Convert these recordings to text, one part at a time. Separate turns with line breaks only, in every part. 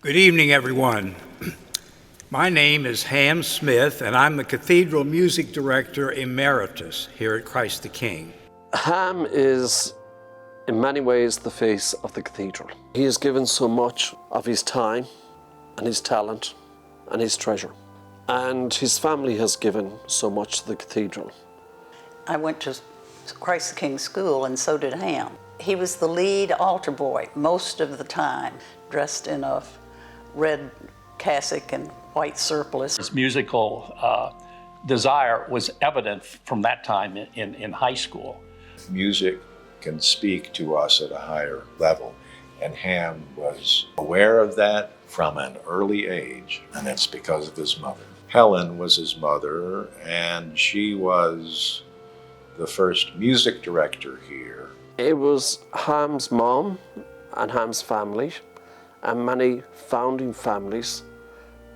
Good evening, everyone. My name is Ham Smith, and I'm the Cathedral Music Director Emeritus here at Christ the King.
Ham is, in many ways, the face of the cathedral. He has given so much of his time and his talent and his treasure. And his family has given so much to the cathedral.
I went to Christ the King School, and so did Ham. He was the lead altar boy most of the time, dressed in a red cassock and white surplice.
His musical desire was evident from that time in high school.
Music can speak to us at a higher level, and Ham was aware of that from an early age, and it's because of his mother. Helen was his mother, and she was the first music director here.
It was Ham's mom and Ham's family and many founding families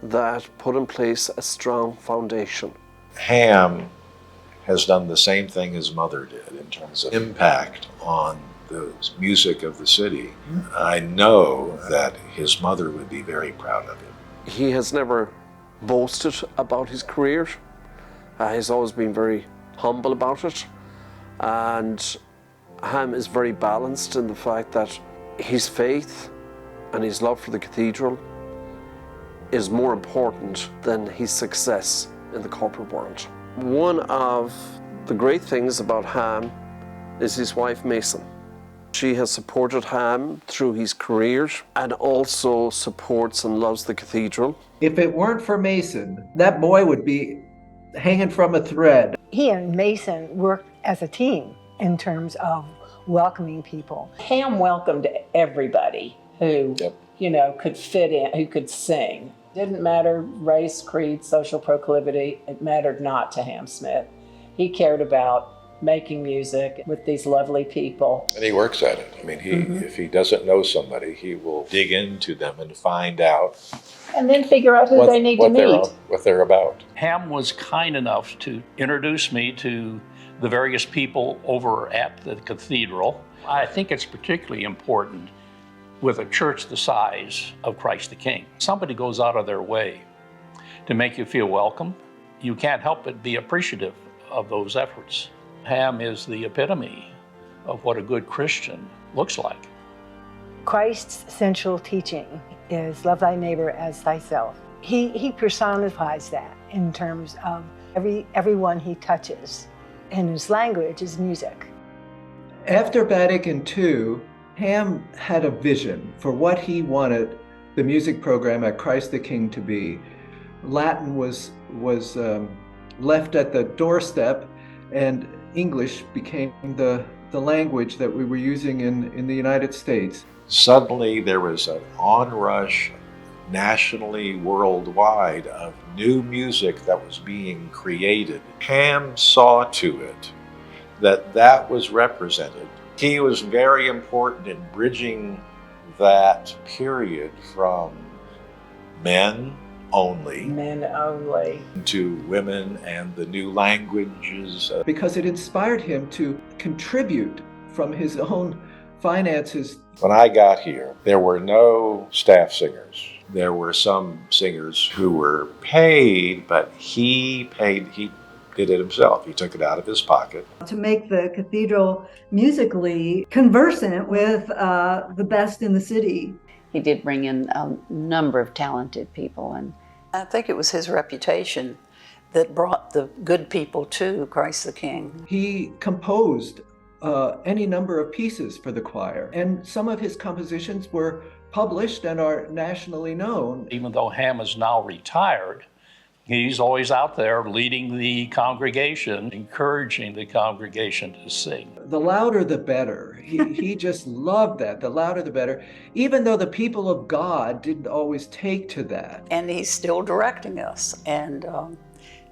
that put in place a strong foundation.
Ham has done the same thing his mother did in terms of impact on the music of the city. I know that his mother would be very proud of him.
He has never boasted about his career. He's always been very humble about it. And Ham is very balanced in the fact that his faith and his love for the cathedral is more important than his success in the corporate world. One of the great things about Ham is his wife Mason. She has supported Ham through his career and also supports and loves the cathedral.
If it weren't for Mason, that boy would be hanging from a thread.
He and Mason worked as a team in terms of welcoming people.
Ham welcomed everybody who, could fit in, who could sing. Didn't matter race, creed, social proclivity. It mattered not to Ham Smith. He cared about making music with these lovely people.
And he works at it. I mean, if he doesn't know somebody, he will dig into them and find out.
And then figure out who they need to meet.
What they're about.
Ham was kind enough to introduce me to the various people over at the cathedral. I think it's particularly important with a church the size of Christ the King. Somebody goes out of their way to make you feel welcome. You can't help but be appreciative of those efforts. Ham is the epitome of what a good Christian looks like.
Christ's central teaching is love thy neighbor as thyself. He personifies that in terms of everyone he touches, and his language is music.
After Vatican II, Ham had a vision for what he wanted the music program at Christ the King to be. Latin was left at the doorstep, and English became the language that we were using in the United States.
Suddenly there was an onrush nationally, worldwide, of new music that was being created. Ham saw to it that was represented. He was very important in bridging that period from men only to women and the new languages.
Because it inspired him to contribute from his own finances.
When I got here, there were no staff singers. There were some singers who were paid, but he did it himself. He took it out of his pocket.
To make the cathedral musically conversant with the best in the city.
He did bring in a number of talented people, and I think it was his reputation that brought the good people to Christ the King.
He composed any number of pieces for the choir, and some of his compositions were published and are nationally known.
Even though Ham is now retired, he's always out there leading the congregation, encouraging the congregation to sing.
The louder the better. He just loved that. The louder the better, even though the people of God didn't always take to that.
And he's still directing us. And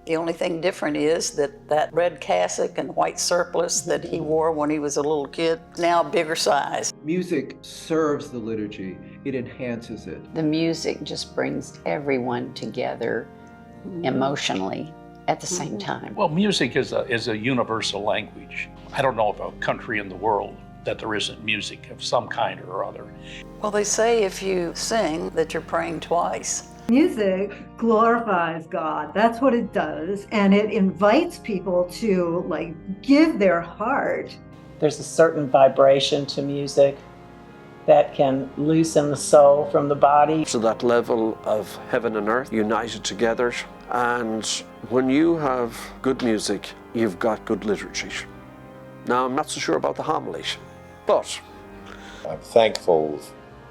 the only thing different is that red cassock and white surplice that he wore when he was a little kid, now bigger size.
Music serves the liturgy. It enhances it.
The music just brings everyone together emotionally at the same time.
Well, music is a universal language. I don't know of a country in the world that there isn't music of some kind or other.
Well, they say if you sing that you're praying twice.
Music glorifies God. That's what it does. And it invites people to like give their heart.
There's a certain vibration to music that can loosen the soul from the body.
To that level of heaven and earth united together. And when you have good music, you've got good liturgy. Now, I'm not so sure about the homily, but
I'm thankful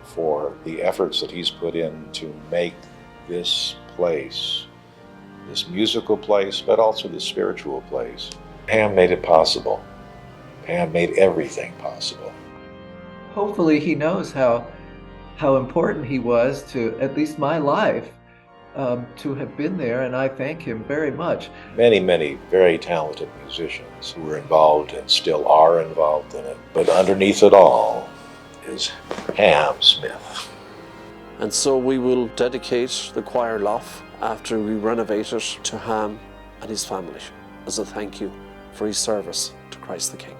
for the efforts that he's put in to make this place, this musical place, but also the spiritual place. Ham made it possible. Ham made everything possible.
Hopefully he knows how important he was to at least my life, to have been there, and I thank him very much.
Many, many very talented musicians who were involved and still are involved in it. But underneath it all is Ham Smith.
And so we will dedicate the choir loft after we renovate it to Ham and his family as a thank you for his service to Christ the King.